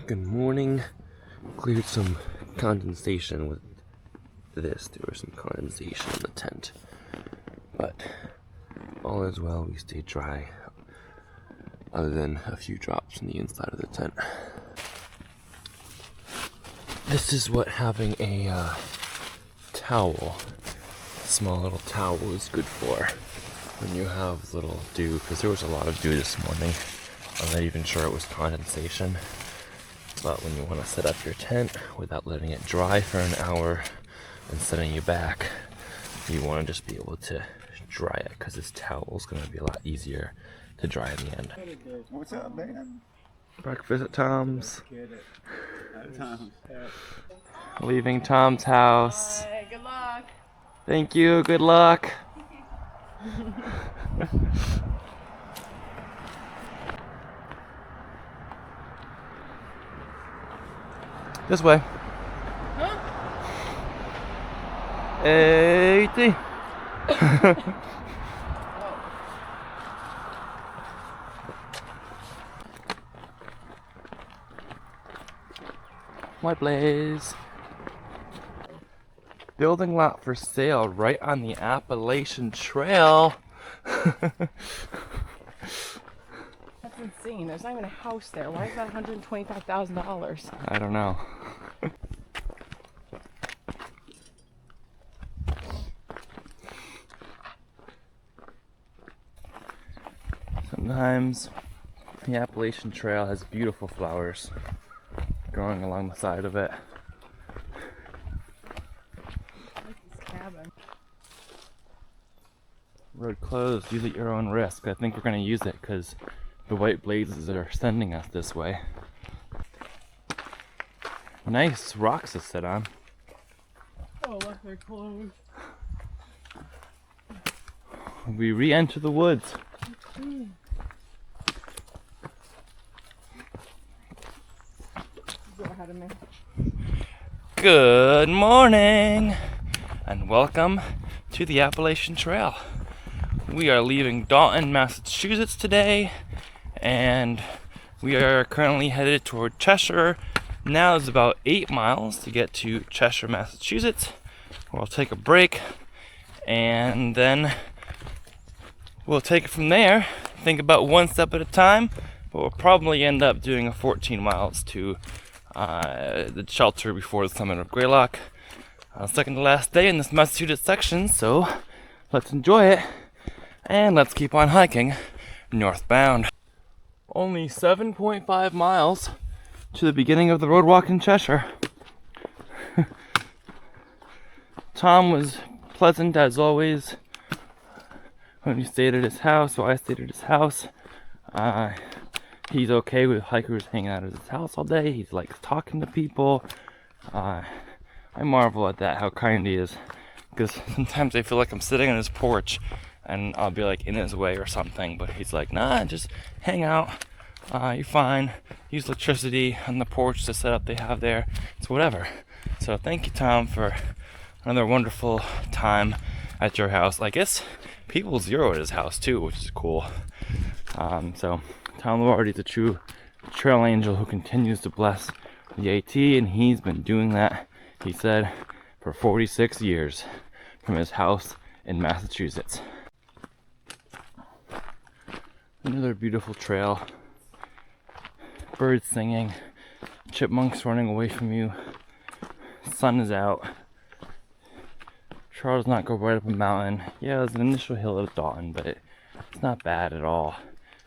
Good morning. Cleared some condensation with this. There was some condensation in the tent, but all is well. We stayed dry, other than a few drops in the inside of the tent. This is what having a towel, small little towel, is good for when you have little dew, because there was a lot of dew this morning. I'm not even sure it was condensation, but when you want to set up your tent without letting it dry for an hour and setting you back, you want to just be able to dry it, because this towel is going to be a lot easier to dry in the end. What's up, man? Breakfast at Tom's. Leaving Tom's house. Hey, good luck. Thank you, good luck. This way. Huh? Hey. White Blaze. Building lot for sale right on the Appalachian Trail. That's insane. There's not even a house there. Why is that $125,000? I don't know. Sometimes the Appalachian Trail has beautiful flowers growing along the side of it. I like this cabin. Road closed, use at your own risk. I think we're going to use it because the White Blazes are sending us this way. Nice rocks to sit on. Oh, look, they're closed. We re-enter the woods. Go ahead of me. Good morning and welcome to the Appalachian Trail. We are leaving Dalton, Massachusetts today, and we are currently headed toward Cheshire. Now it's about 8 miles to get to Cheshire, Massachusetts. We'll take a break and then we'll take it from there. Think about one step at a time, but we'll probably end up doing a 14 miles to the shelter before the summit of Greylock. Second to last day in this Massachusetts section, so let's enjoy it and let's keep on hiking northbound. Only 7.5 miles to the beginning of the Roadwalk in Cheshire. Tom was pleasant as always when we stayed at his house, so I stayed at his house. He's okay with hikers hanging out at his house all day. He likes talking to people. I marvel at that, how kind he is, because sometimes I feel like I'm sitting on his porch and I'll be like in his way or something, but he's like, nah, just hang out, you're fine, use electricity on the porch, the setup they have there, it's whatever. So thank you, Tom, for another wonderful time at your house. I guess people zero at his house too, which is cool. So Tom Lombardi is a true trail angel who continues to bless the AT, and he's been doing that, he said, for 46 years from his house in Massachusetts. Another beautiful trail. Birds singing, chipmunks running away from you. Sun is out. Try to not go right up a mountain. Yeah, there's an initial hill at Dalton, but it's not bad at all.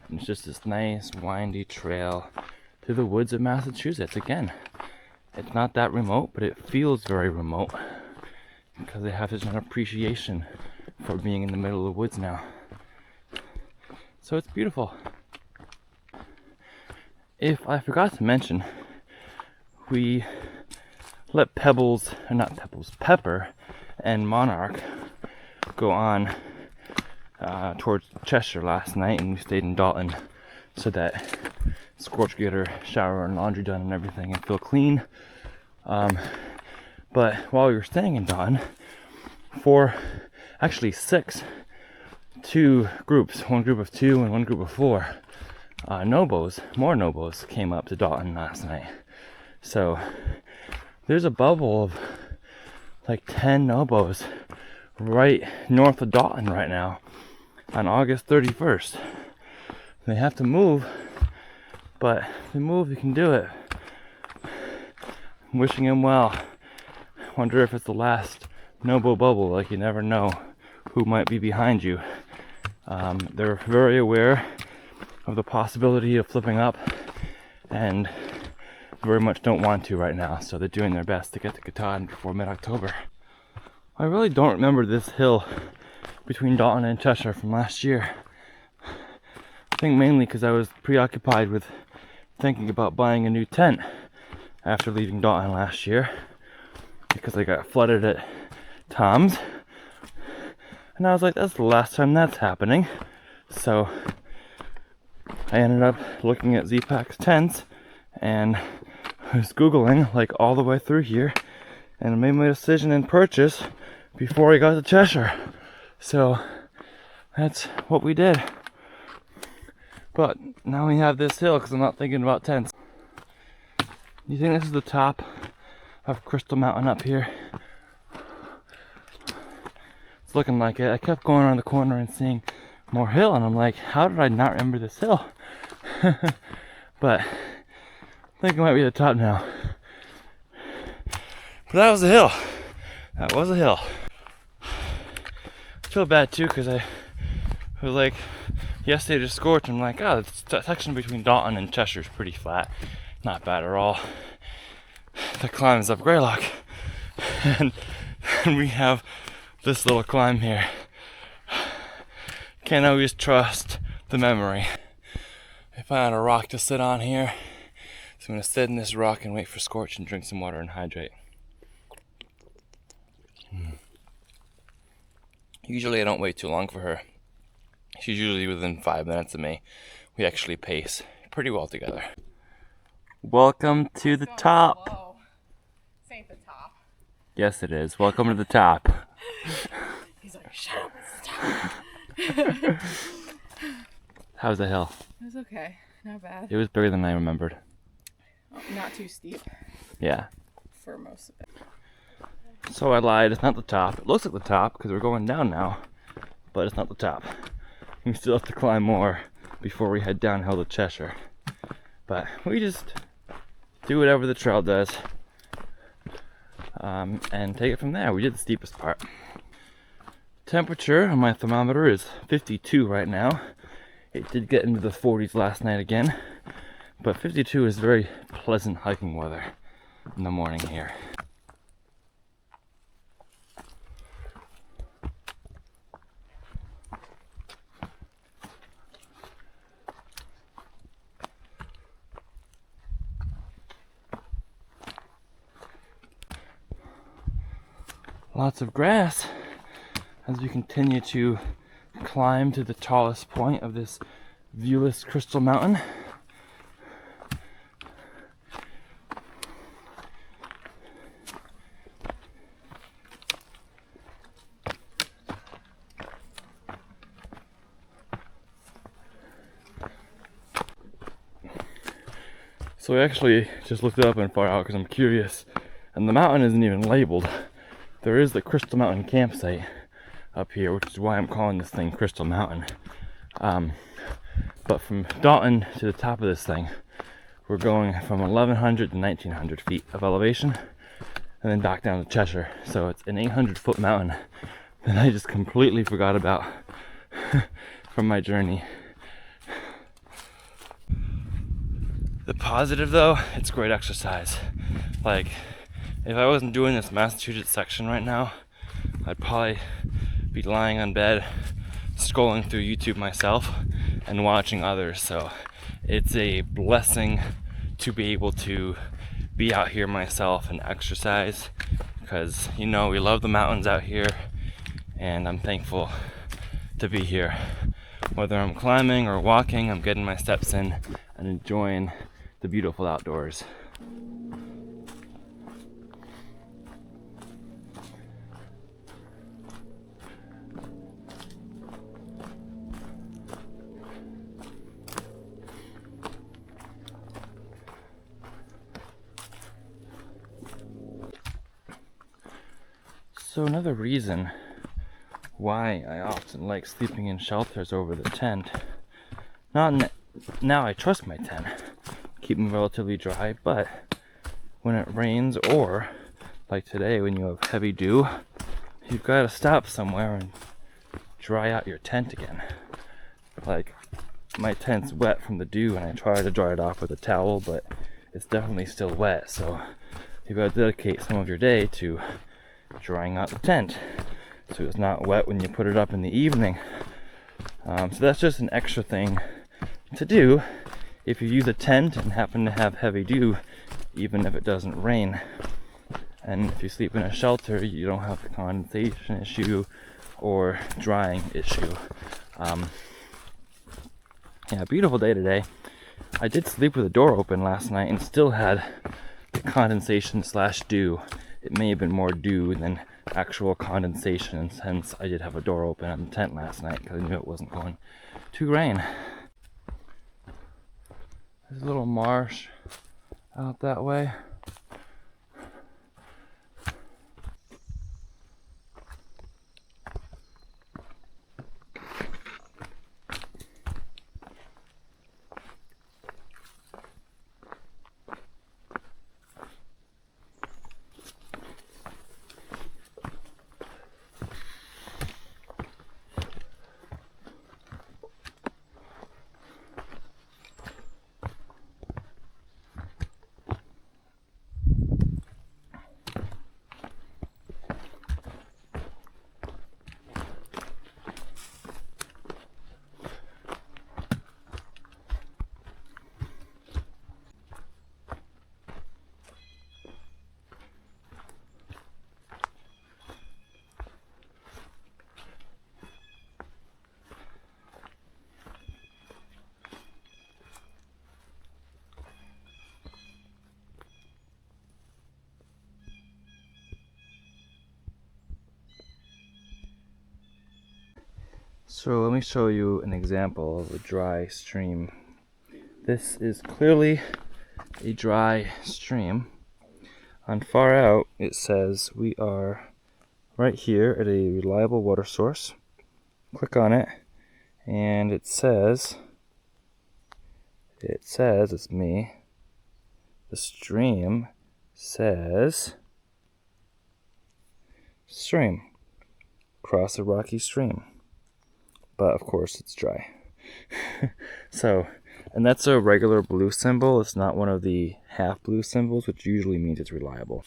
And it's just this nice, windy trail through the woods of Massachusetts. Again, it's not that remote, but it feels very remote because they have such an appreciation for being in the middle of the woods now. So it's beautiful. If I forgot to mention, we let Pepper and Monarch go on towards Cheshire last night, and we stayed in Dalton so that Scorch could get her shower and laundry done and everything and feel clean. But while we were staying in Dalton, two groups, one group of 2 and one group of 4, more Nobos came up to Dalton last night. So there's a bubble of like 10 nobos right north of Dalton right now on August 31st. They have to move, but if they move, they can do it. I'm wishing him well. Wonder if it's the last nobo bubble, like you never know who might be behind you. They're very aware of the possibility of flipping up and very much don't want to right now, so they're doing their best to get to Katahdin before mid-October. I really don't remember this hill between Dalton and Cheshire from last year. I think mainly because I was preoccupied with thinking about buying a new tent after leaving Dalton last year, because I got flooded at Tom's, and I was like, that's the last time that's happening. So I ended up looking at Z-Pac's tents, and I was Googling like all the way through here, and I made my decision and purchase before I got to Cheshire. So that's what we did. But now we have this hill because I'm not thinking about tents. You think this is the top of Crystal Mountain up here? It's looking like it. I kept going around the corner and seeing more hill, and I'm like, how did I not remember this hill? But I think it might be the top now. But that was a hill. That was a hill. I feel bad too because I was like, yesterday to Scorch, I'm like, oh, the section between Dalton and Cheshire is pretty flat. Not bad at all. The climb is up Greylock. And we have this little climb here. Can't always trust the memory. I found a rock to sit on here. So I'm gonna sit in this rock and wait for Scorch and drink some water and hydrate. Usually I don't wait too long for her. She's usually within 5 minutes of me. We actually pace pretty well together. Welcome to the top. Low. This ain't the top. Yes, it is. Welcome to the top. He's like, shut up, it's the top. How's the hill? It was okay. Not bad. It was bigger than I remembered. Oh, not too steep Yeah. for most of it. So I lied. It's not the top. It looks like the top because we're going down now, but it's not the top. We still have to climb more before we head downhill to Cheshire. But we just do whatever the trail does and take it from there. We did the steepest part. Temperature on my thermometer is 52 right now. It did get into the 40s last night again, but 52 is very pleasant hiking weather in the morning here. Lots of grass as we continue to climb to the tallest point of this viewless Crystal Mountain. So I actually just looked it up and far out because I'm curious, and the mountain isn't even labeled. There is the Crystal Mountain campsite up here, which is why I'm calling this thing Crystal Mountain. But from Dalton to the top of this thing, we're going from 1,100 to 1,900 feet of elevation, and then back down to Cheshire. So it's an 800-foot mountain that I just completely forgot about from my journey. The positive though, it's great exercise. Like, if I wasn't doing this Massachusetts section right now, I'd probably be lying on bed, scrolling through YouTube myself and watching others. So it's a blessing to be able to be out here myself and exercise, because you know we love the mountains out here, and I'm thankful to be here. Whether I'm climbing or walking, I'm getting my steps in and enjoying the beautiful outdoors. So another reason why I often like sleeping in shelters over the tent. Now I trust my tent, keep them relatively dry, but when it rains or like today when you have heavy dew, you've got to stop somewhere and dry out your tent again. Like my tent's wet from the dew and I try to dry it off with a towel, but it's definitely still wet, so you've got to dedicate some of your day to drying out the tent so it's not wet when you put it up in the evening. So that's just an extra thing to do if you use a tent and happen to have heavy dew, even if it doesn't rain. And if you sleep in a shelter, you don't have the condensation issue or drying issue. Yeah, beautiful day today. I did sleep with the door open last night and still had the condensation / dew. It may have been more dew than actual condensation, and hence I did have a door open on the tent last night because I knew it wasn't going to rain. There's a little marsh out that way. So let me show you an example of a dry stream. This is clearly a dry stream. On far out, it says we are right here at a reliable water source. Click on it, and it says, it's me. The stream says, stream, across a rocky stream. But of course it's dry. So, and that's a regular blue symbol. It's not one of the half blue symbols, which usually means it's reliable.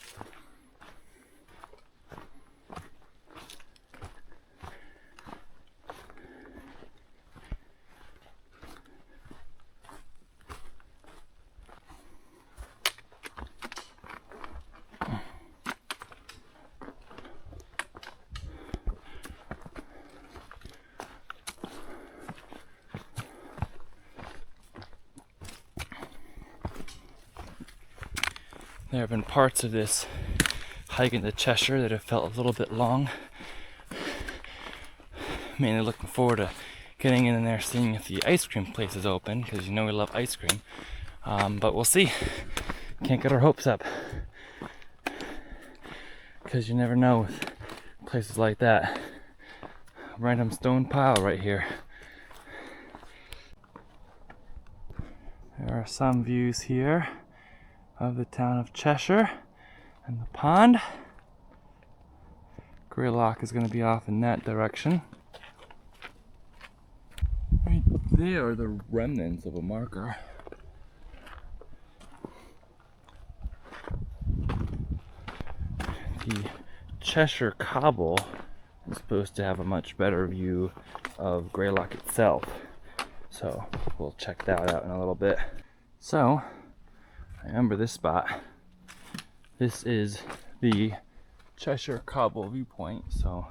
There have been parts of this hike into Cheshire that have felt a little bit long. Mainly looking forward to getting in there, seeing if the ice cream place is open, because you know we love ice cream. But we'll see. Can't get our hopes up, because you never know with places like that. Random stone pile right here. There are some views here of the town of Cheshire and the pond. Greylock is going to be off in that direction. Right there are the remnants of a marker. The Cheshire Cobble is supposed to have a much better view of Greylock itself, so we'll check that out in a little bit. So I remember this spot. This is the Cheshire Cobble viewpoint, so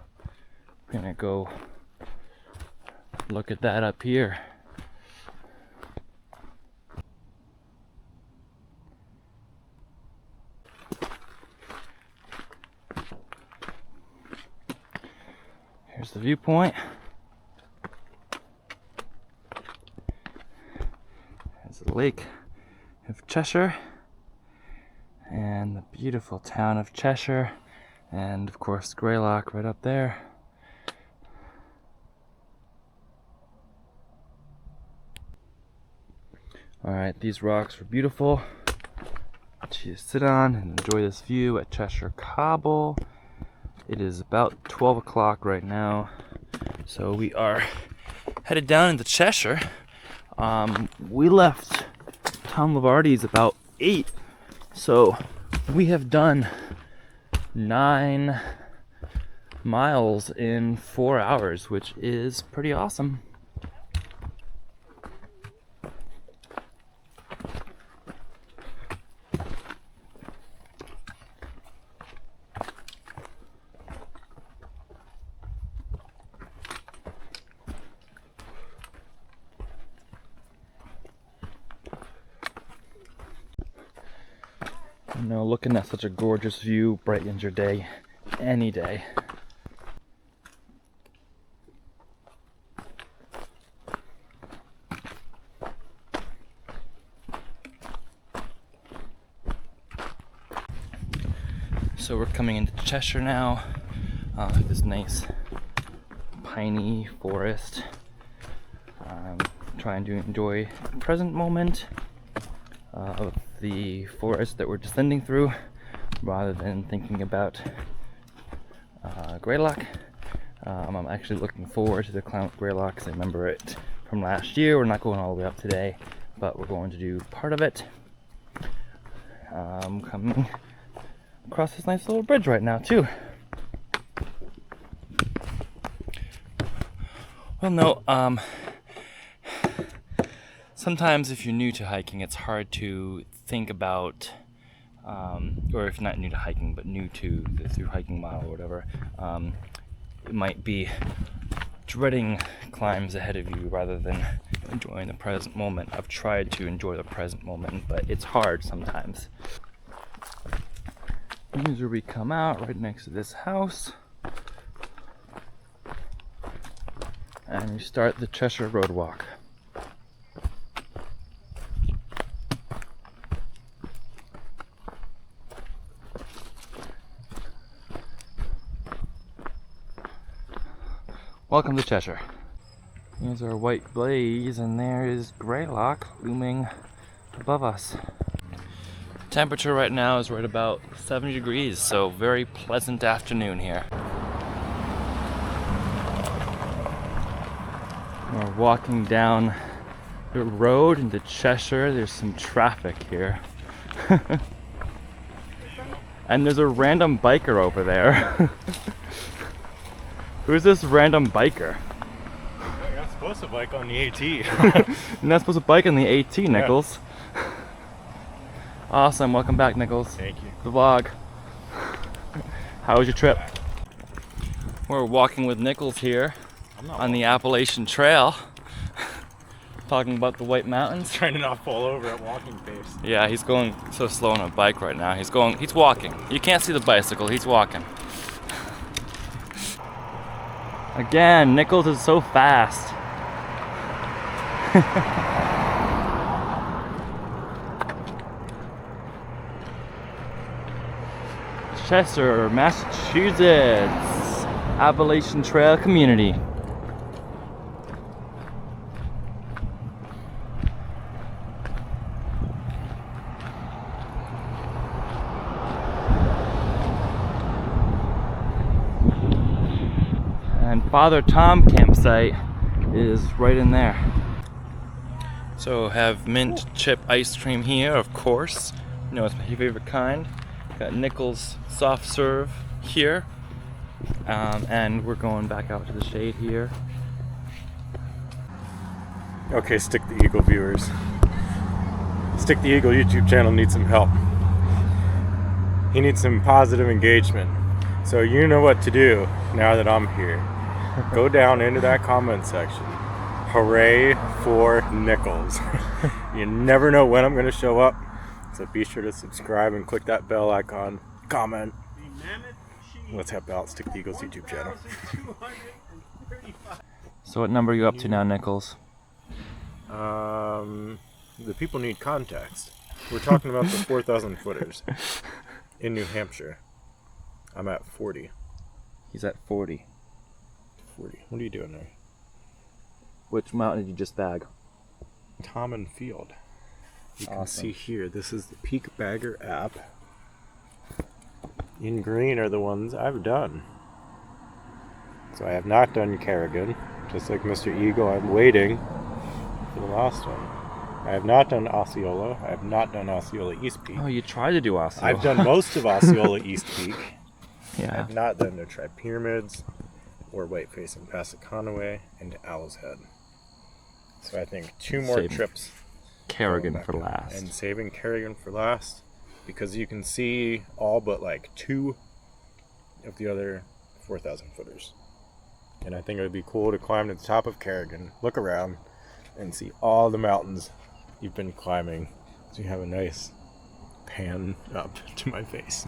we're gonna go look at that up here. Here's the viewpoint. There's the lake of Cheshire and the beautiful town of Cheshire And of course, Greylock right up there. Alright, these rocks are beautiful to sit on and enjoy this view at Cheshire Cobble. It is about 12 o'clock right now, so we are headed down into Cheshire. We left Tom Lavardi's about 8, so we have done 9 miles in 4 hours, which is pretty awesome. You know, looking at such a gorgeous view brightens your day any day. So we're coming into Cheshire now, this nice piney forest. Trying to enjoy the present moment of the forest that we're descending through, rather than thinking about Greylock. I'm actually looking forward to the climb up Greylock because I remember it from last year. We're not going all the way up today, but we're going to do part of it. Coming across this nice little bridge right now too. Well, no, sometimes if you're new to hiking, it's hard to think about, or if not new to hiking, but new to the through hiking mile or whatever, it might be dreading climbs ahead of you rather than enjoying the present moment. I've tried to enjoy the present moment, but it's hard sometimes. Here's where we come out, right next to this house. And we start the Cheshire Roadwalk. Welcome to Cheshire. Here's our white blaze, and there is Greylock looming above us. Temperature right now is right about 70 degrees, so very pleasant afternoon here. We're walking down the road into Cheshire. There's some traffic here. And there's a random biker over there. Who's this random biker? You're not supposed to bike on the AT. You're not supposed to bike on the AT, Nichols. Yeah. Awesome, welcome back, Nichols. Thank you. The vlog. How was your trip? We're walking with Nichols here on the Appalachian Trail, talking about the White Mountains. Trying to not fall over at walking pace. Yeah, he's going so slow on a bike right now. He's walking. You can't see the bicycle, he's walking. Again, Nichols is so fast. Cheshire, Massachusetts, Appalachian Trail Community. And Father Tom campsite is right in there. So have mint chip ice cream here, of course. You know, it's my favorite kind. Got Nichols soft serve here. And we're going back out to the shade here. Okay, Stick the Eagle viewers. Stick the Eagle YouTube channel needs some help. He needs some positive engagement. So you know what to do now that I'm here. Go down into that comment section. Hooray for Nichols. You never know when I'm going to show up. So be sure to subscribe and click that bell icon. Comment. Let's help out Stick the Eagles YouTube channel. So what number are you up to now, Nichols? The people need context. We're talking about the 4,000 footers in New Hampshire. I'm at 40. He's at 40. 40. What are you doing there? Which mountain did you just bag? Common Field. You can Awesome. see here, this is the Peak Bagger app. In green are the ones I've done. So I have not done Kerrigan. Just like Mr. Eagle, I'm waiting for the last one. I have not done Osceola. I have not done Osceola East Peak. Oh, you tried to do Osceola. I've done most of Osceola East Peak. I Yeah. have not done the Tri-Pyramids or Whiteface and Passaconaway and Owl's Head. So I think 2 more Saving trips. Kerrigan going for back last. and saving Kerrigan for last because you can see all but like 2 of the other 4,000 footers. And I think it would be cool to climb to the top of Kerrigan, look around, and see all the mountains you've been climbing. So you have a nice pan up to my face.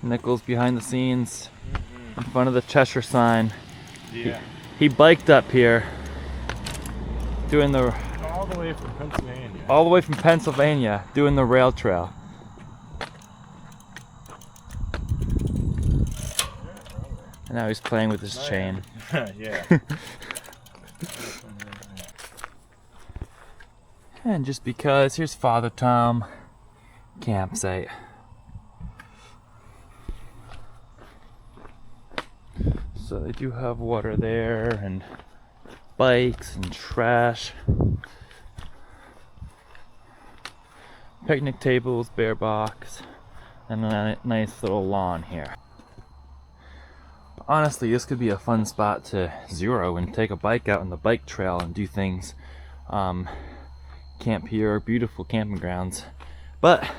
Nichols behind the scenes, in front of the Cheshire sign. Yeah. He biked up here, doing the All the way from Pennsylvania. all the way from Pennsylvania, doing the rail trail. And now he's playing with his chain. Yeah. And just because, here's Father Tom campsite. So they do have water there and bikes and trash. Picnic tables, bear box, and a nice little lawn here. Honestly, this could be a fun spot to zero and take a bike out on the bike trail and do things. Camp here, beautiful camping grounds. But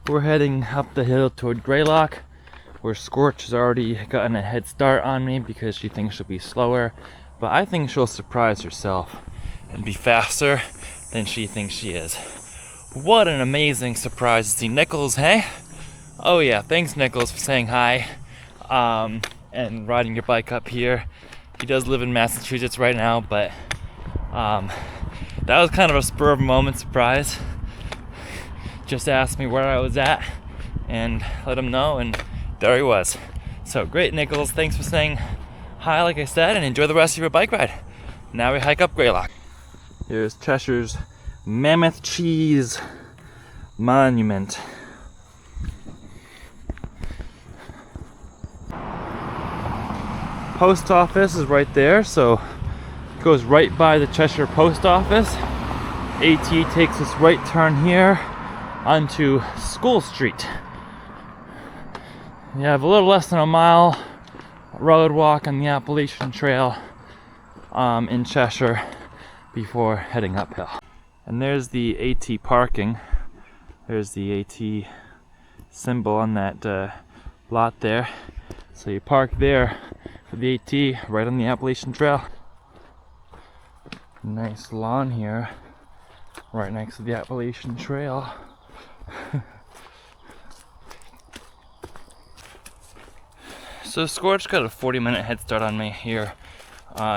we're heading up the hill toward Greylock, where Scorch has already gotten a head start on me because she thinks she'll be slower. But I think she'll surprise herself and be faster than she thinks she is. What an amazing surprise to see Nichols, hey? Oh yeah, thanks Nichols for saying hi and riding your bike up here. He does live in Massachusetts right now, but that was kind of a spur of a moment surprise. Just asked me where I was at and let him know, and there he was. So great, Nichols, thanks for saying hi like I said, and enjoy the rest of your bike ride. Now we hike up Greylock. Here's Cheshire's Mammoth Cheese Monument. Post office is right there, so it goes right by the Cheshire Post Office. AT takes this right turn here onto School Street. You have a little less than a mile road walk on the Appalachian Trail in Cheshire before heading uphill. And there's the AT parking. There's the AT symbol on that lot there. So you park there for the AT right on the Appalachian Trail. Nice lawn here, right next to the Appalachian Trail. So Scorch got a 40-minute head start on me here.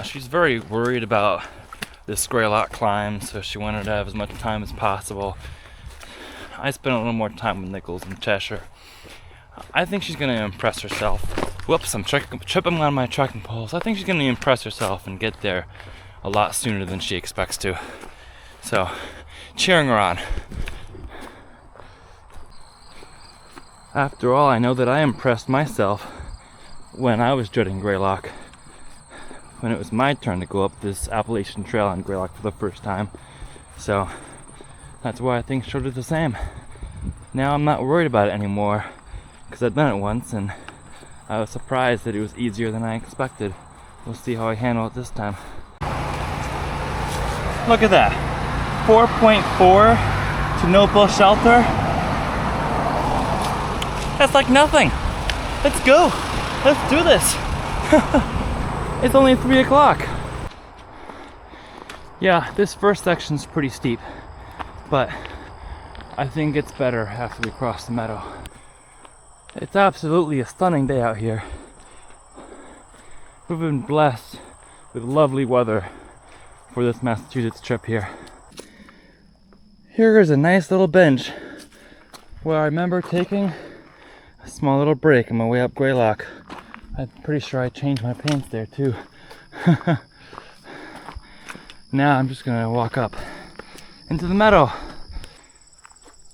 She's very worried about this Greylock climb, so she wanted to have as much time as possible. I spent a little more time with Nichols in Cheshire. I think she's going to impress herself. Whoops, I'm tripping on my trekking poles. I think she's going to impress herself and get there a lot sooner than she expects to. So, cheering her on. After all, I know that I impressed myself when I was dreading Greylock, when it was my turn to go up this Appalachian Trail on Greylock for the first time. So that's why I think she'll do the same. Now I'm not worried about it anymore because I've done it once and I was surprised that it was easier than I expected. We'll see how I handle it this time. Look at that, 4.4 to Noble Shelter. That's like nothing. Let's go. Let's do this. It's only 3 o'clock. Yeah, this first section's pretty steep, but I think it's better after we cross the meadow. It's absolutely a stunning day out here. We've been blessed with lovely weather for this Massachusetts trip here. Here is a nice little bench where I remember taking a small little break on my way up Greylock. I'm pretty sure I changed my pants there too. Now I'm just gonna walk up into the meadow.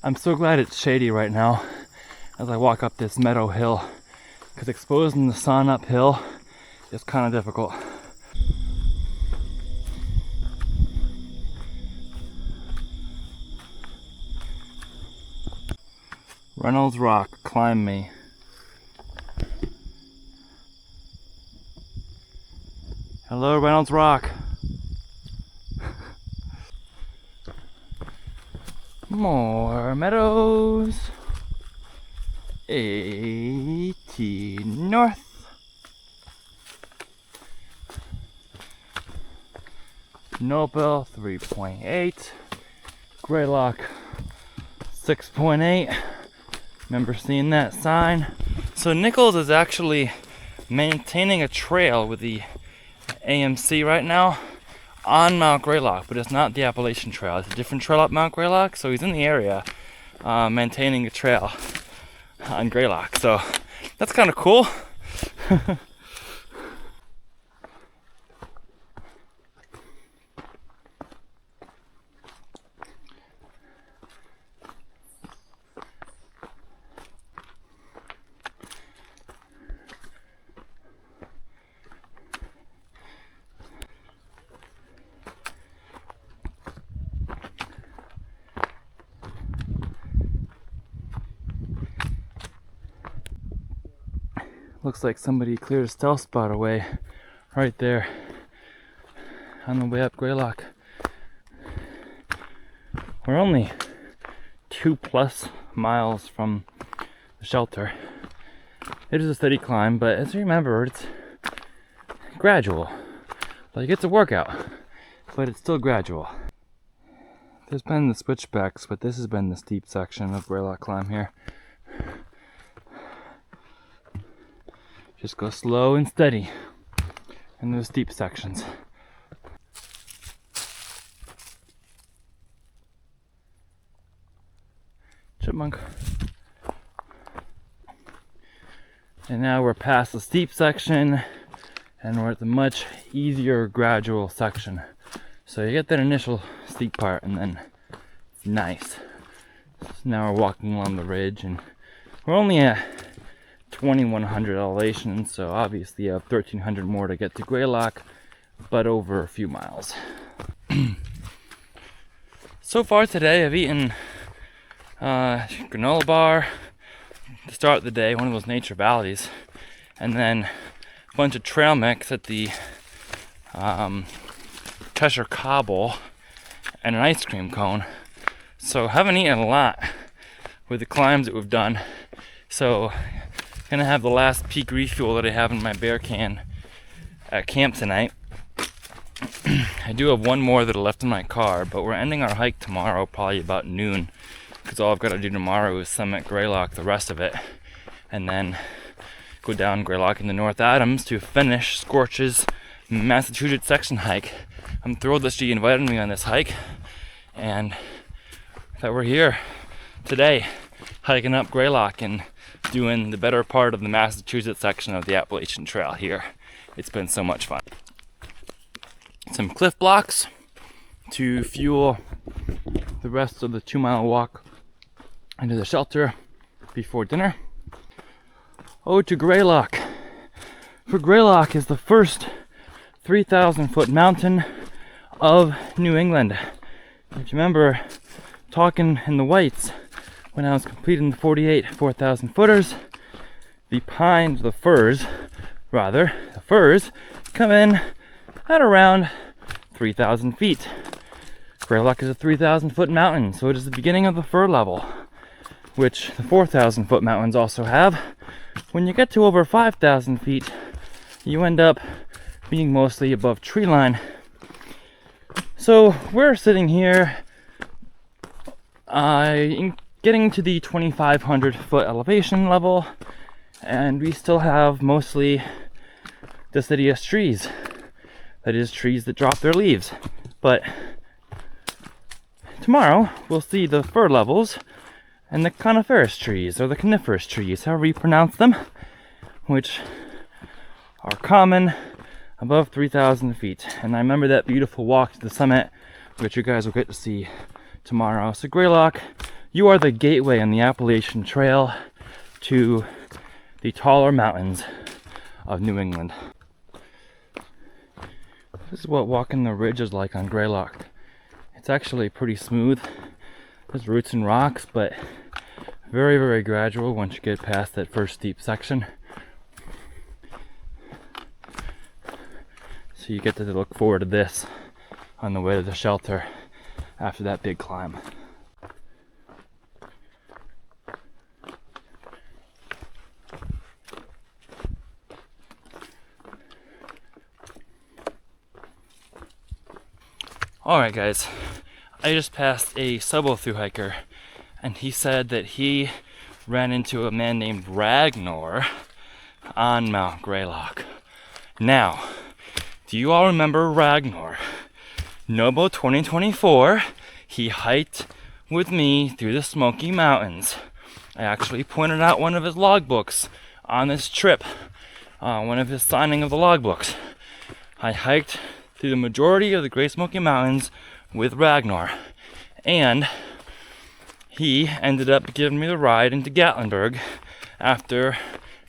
I'm so glad it's shady right now as I walk up this meadow hill, because exposing the sun uphill is kind of difficult. Reynolds Rock, climb me. Hello, Reynolds Rock. More meadows. 80 north. Noble 3.8. Greylock 6.8. Remember seeing that sign? So Nichols is actually maintaining a trail with the AMC right now on Mount Greylock, but it's not the Appalachian Trail. It's a different trail up Mount Greylock, so he's in the area maintaining a trail on Greylock. So that's kind of cool. Looks like somebody cleared a stealth spot away right there on the way up Greylock. We're only 2+ miles from the shelter. It is a steady climb, but as you remember, it's gradual. Like, it's a workout, but it's still gradual. There's been the switchbacks, but this has been the steep section of Greylock climb here. Just go slow and steady in those steep sections. Chipmunk. And now we're past the steep section and we're at the much easier gradual section. So you get that initial steep part and then it's nice. So now we're walking along the ridge and we're only at 2100 elevation, so obviously you have 1300 more to get to Greylock, but over a few miles. So far today I've eaten granola bar to start the day, one of those Nature Valleys, and then a bunch of trail mix at the Cheshire Cobble and an ice cream cone. So haven't eaten a lot with the climbs that we've done. So gonna have the last peak refuel that I have in my bear can at camp tonight. I do have one more that I left in my car, but we're ending our hike tomorrow probably about noon, because all I've got to do tomorrow is summit Greylock the rest of it and then go down Greylock into North Adams to finish Scorch's Massachusetts section hike. I'm thrilled that she invited me on this hike and that we're here today hiking up Greylock and doing the better part of the Massachusetts section of the Appalachian Trail here. It's been so much fun. Some cliff blocks to fuel the rest of the 2-mile walk into the shelter before dinner. Oh, to Greylock. For Greylock is the first 3,000-foot mountain of New England. If you remember talking in the Whites, when I was completing the 48 4,000 footers, the firs come in at around 3,000 feet. Greylock is a 3,000 foot mountain, so it is the beginning of the fir level, which the 4,000 foot mountains also have. When you get to over 5,000 feet, you end up being mostly above tree line. So we're sitting here getting to the 2,500 foot elevation level, and we still have mostly deciduous trees. That is, trees that drop their leaves. But tomorrow we'll see the fir levels and the coniferous trees, or the coniferous trees, however you pronounce them, which are common above 3,000 feet. And I remember that beautiful walk to the summit, which you guys will get to see tomorrow. So Greylock, you are the gateway on the Appalachian Trail to the taller mountains of New England. This is what walking the ridge is like on Greylock. It's actually pretty smooth. There's roots and rocks, but very, very gradual once you get past that first steep section. So you get to look forward to this on the way to the shelter after that big climb. Alright guys, I just passed a solo through hiker, and he said that he ran into a man named Ragnar on Mount Greylock. Now, do you all remember Ragnar? Nobo 2024, he hiked with me through the Smoky Mountains. I actually pointed out one of his logbooks on this trip, one of his signing of the logbooks. I hiked through the majority of the Great Smoky Mountains with Ragnar, and he ended up giving me the ride into Gatlinburg after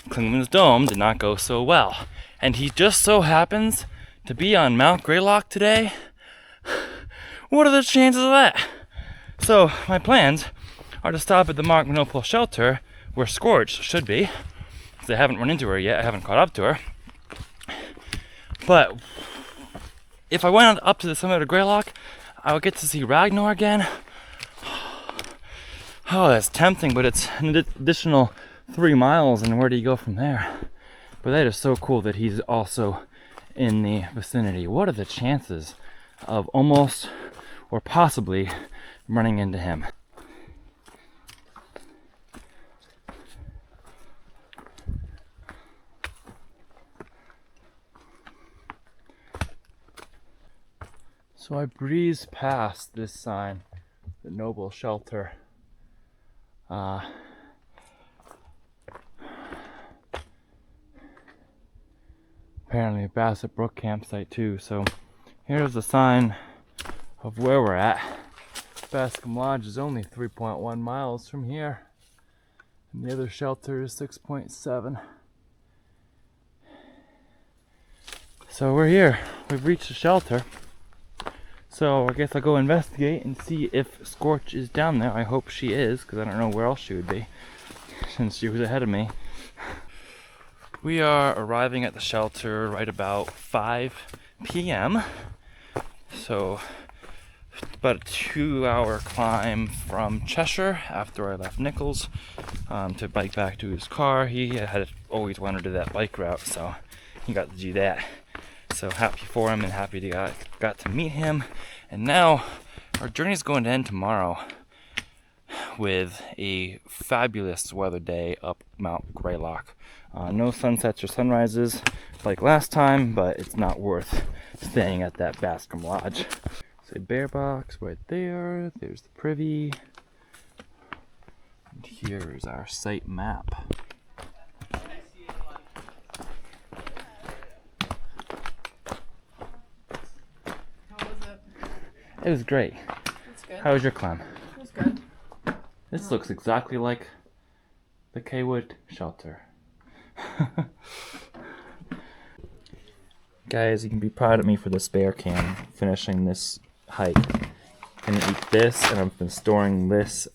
Klingman's Dome did not go so well. And he just so happens to be on Mount Greylock today. What are the chances of that? So my plans are to stop at the Mark Monopole shelter where Scorch should be, because I haven't run into her yet. I haven't caught up to her. But if I went up to the summit of Greylock, I would get to see Ragnar again. Oh, that's tempting, but it's an additional 3 miles, and where do you go from there? But that is so cool that he's also in the vicinity. What are the chances of almost or possibly running into him? So I breezed past this sign, the Noble Shelter. Apparently a Bassett Brook campsite too. So here's the sign of where we're at. Bascom Lodge is only 3.1 miles from here, and the other shelter is 6.7. So we're here. We've reached the shelter. So I guess I'll go investigate and see if Scorch is down there. I hope she is, because I don't know where else she would be, since she was ahead of me. We are arriving at the shelter right about 5 p.m. So about a 2-hour climb from Cheshire after I left Nichols to bike back to his car. He had always wanted to do that bike route, so he got to do that. So happy for him and happy to got to meet him. And now our journey is going to end tomorrow with a fabulous weather day up Mount Greylock. No sunsets or sunrises like last time, but it's not worth staying at that Bascom Lodge. So bear box right there. There's the privy. And here is our site map. It was great. That's good. How was your climb? It was good. This looks exactly like the Kaywood shelter. Guys, you can be proud of me for this bear can finishing this hike. I'm gonna eat this, and I've been storing this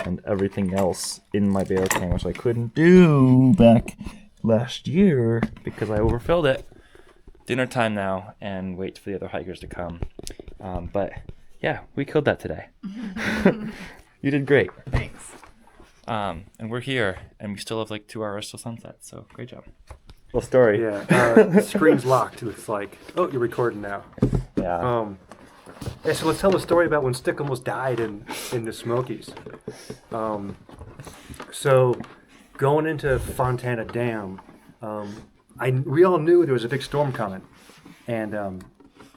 and everything else in my bear can, which I couldn't do back last year because I overfilled it. Dinner time now, and wait for the other hikers to come. But yeah, we killed that today. You did great. Thanks. And we're here, and we still have like 2 hours till sunset, so great job. Well, story. Yeah, the screen's locked. It's like, oh, you're recording now. Yeah. Yeah, so let's tell the story about when Stick almost died in the Smokies. So going into Fontana Dam, we all knew there was a big storm coming, and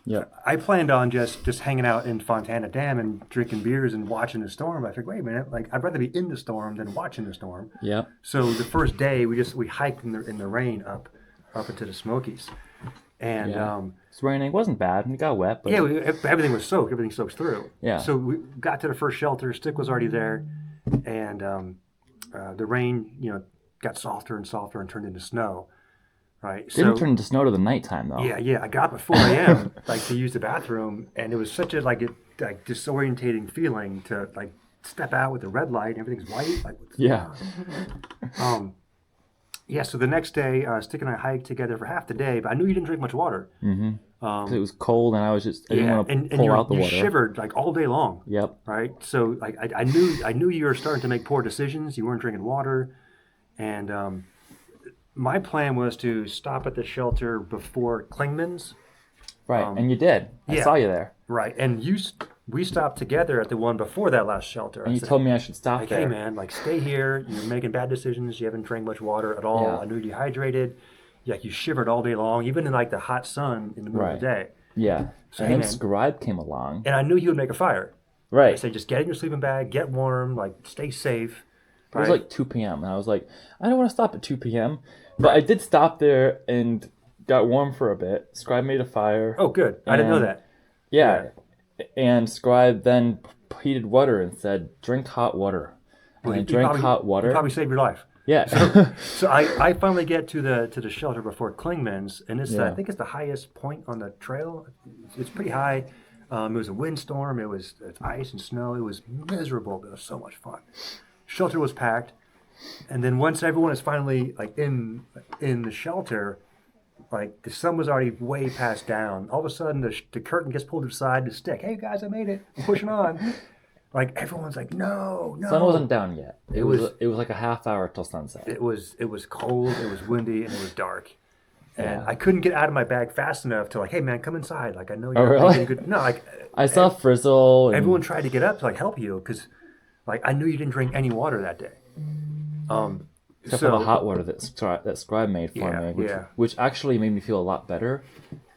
Yeah. I planned on just hanging out in Fontana Dam and drinking beers and watching the storm. I figured, wait a minute, like I'd rather be in the storm than watching the storm. Yeah. So the first day we hiked in the rain up into the Smokies, and It's raining. It wasn't bad. It got wet, but everything was soaked. Everything soaks through. Yeah. So we got to the first shelter. Stick was already there, and the rain, got softer and softer and turned into snow. Right. didn't turn into snow to the nighttime though. Yeah. I got up at 4 a.m. like to use the bathroom, and it was such a disorientating feeling to like step out with the red light and everything's white. Like, what's going on? So the next day, Stick and I hiked together for half the day, but I knew you didn't drink much water. Mm-hmm. 'Cause it was cold, and I didn't want to pull out the water. You shivered like all day long. Yep. Right. So like I knew you were starting to make poor decisions. You weren't drinking water, and my plan was to stop at the shelter before Klingman's. Right, and you did. I saw you there. Right, and we stopped together at the one before that last shelter. And you told me I should stop like, there. hey man, like stay here. You're making bad decisions. You haven't drank much water at all. Yeah. I knew you dehydrated. Like you shivered all day long, even in like the hot sun in the middle of the day. Yeah. So, and hey, then man. Scribe came along. And I knew you would make a fire. Right. I said, just get in your sleeping bag, get warm, like stay safe. It was like 2 p.m. and I was like, I don't want to stop at 2 p.m. But I did stop there and got warm for a bit. Scribe made a fire. Oh, good. I didn't know that. Yeah. And Scribe then heated water and said, drink hot water. And I drank hot water. You probably saved your life. Yeah. So I finally get to the shelter before Klingman's, and it's I think it's the highest point on the trail. It's pretty high. It was a windstorm. It's ice and snow. It was miserable, but it was so much fun. Shelter was packed, and then once everyone is finally like in the shelter, like the sun was already way past down. All of a sudden, the curtain gets pulled aside to Stick. Hey guys, I made it. I'm pushing on. Like everyone's like, no. Sun wasn't down yet. It was like a half hour till sunset. It was cold. It was windy, and it was dark. And I couldn't get out of my bag fast enough to like, hey man, come inside. Like I know you're really? making good. No, like I saw Frizzle. And everyone tried to get up to like help you because, like I knew you didn't drink any water that day. Except for the hot water that Scribe made for me, which actually made me feel a lot better.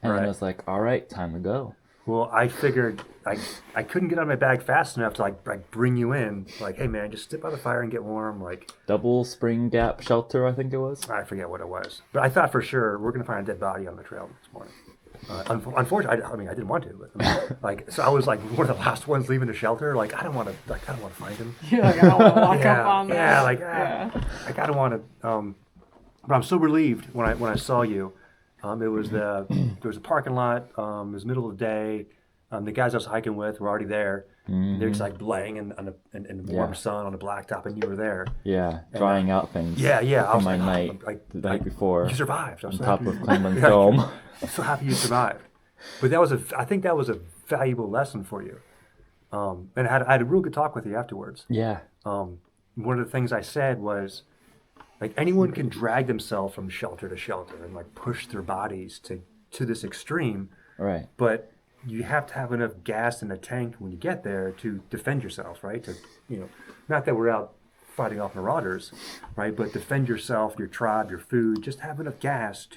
And then I was like, all right, time to go. Well, I figured I couldn't get out of my bag fast enough to like bring you in. Like, hey man, just sit by the fire and get warm. Like Double Spring Gap Shelter, I think it was. I forget what it was, but I thought for sure we're gonna find a dead body on the trail this morning. Unfortunately, I didn't want to. But, so I was like one of the last ones leaving the shelter. Like I don't want to find him. You're like, I don't want to walk up on that. Yeah, like I don't want to. But I'm so relieved when I saw you. There was a parking lot. It was the middle of the day. The guys I was hiking with were already there. Mm-hmm. They're just like laying in the warm sun on the blacktop, and you were there. Yeah, drying out things. Yeah. I was my night the night before. You survived. On top of Klingman's dome. I'm so happy you survived. But I think that was a valuable lesson for you. And I had a real good talk with you afterwards. Yeah. One of the things I said was, like anyone can drag themselves from shelter to shelter and like push their bodies to this extreme. Right. But you have to have enough gas in the tank when you get there to defend yourself, right? To not that we're out fighting off marauders, right? But defend yourself, your tribe, your food. Just have enough gas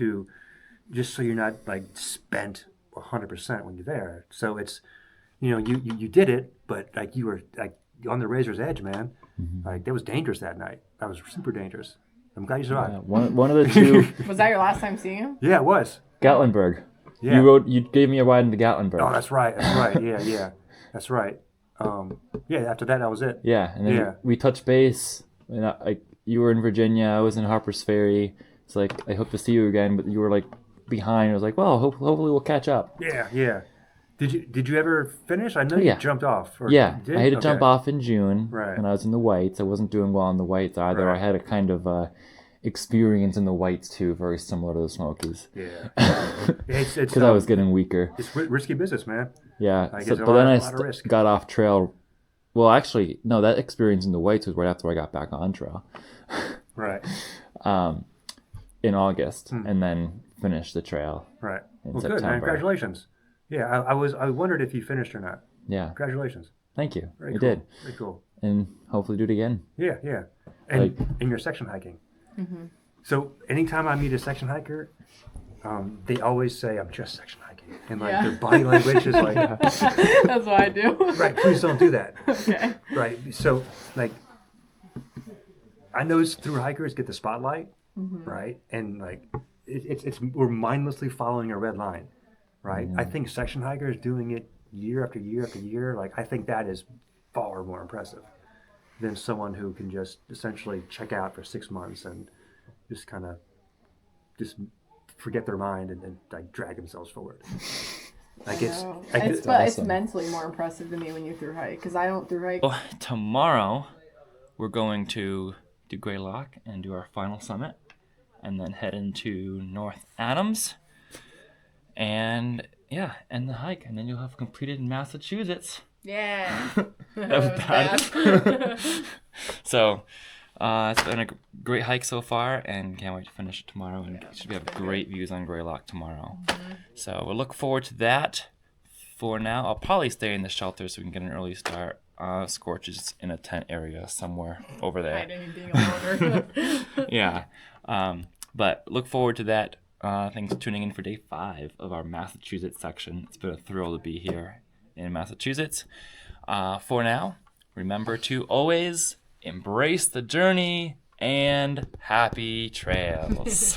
just so you're not like spent 100% when you're there. So it's, you did it, but like you were like on the razor's edge, man. Mm-hmm. Like that was dangerous that night. That was super dangerous. I'm glad you survived. Yeah, one of the two. Was that your last time seeing him? Yeah, it was. Gatlinburg. Yeah. You gave me a ride into Gatlinburg. Oh, that's right. Yeah. That's right. After that was it. Yeah, and then we touched base. And you were in Virginia. I was in Harper's Ferry. It's like I hope to see you again, but you were like behind. I was like, well, hopefully we'll catch up. Yeah. Did you ever finish? I know you jumped off. I had to jump off in June. Right. And I was in the whites. I wasn't doing well in the whites either. Right. I had a kind of experience in the whites too, very similar to the Smokies. Yeah. It's because I was getting weaker. It's risky business, man. Yeah. But then I got off trail. Well, actually, no. That experience in the whites was right after I got back on trail. Right. In August, and then finished the trail. Right. In September. Good, man. Congratulations. Yeah, I wondered if you finished or not. Yeah. Congratulations. Thank you. Very cool. did. Very cool. And hopefully do it again. Yeah. And in your section hiking. So anytime I meet a section hiker, they always say, I'm just section hiking. and like Yeah. their body language is like, That's what I do. right, please don't do that. Okay. Right. So like, I notice through hikers get the spotlight, right, and like it's we're mindlessly following a red line, right. I think section hikers doing it year after year after year, like I think that is far more impressive than someone who can just essentially check out for 6 months and just kind of just forget their mind and like drag themselves forward. Like it's It's awesome. mentally more impressive to me when you through hike because I don't through hike. Oh, tomorrow, we're going to do Greylock and do our final summit, and then head into North Adams, and end the hike, and then you'll have completed Massachusetts. Yeah. That was bad. So, it's been a great hike so far, and can't wait to finish it tomorrow. And should have great views on Greylock tomorrow. So we'll look forward to that. For now, I'll probably stay in the shelter so we can get an early start. Scorch is in a tent area somewhere over there. Hiding and being a loner. Yeah. But look forward to that. Thanks for tuning in for day 5 of our Massachusetts section. It's been a thrill to be here in Massachusetts. For now, remember to always embrace the journey and happy trails.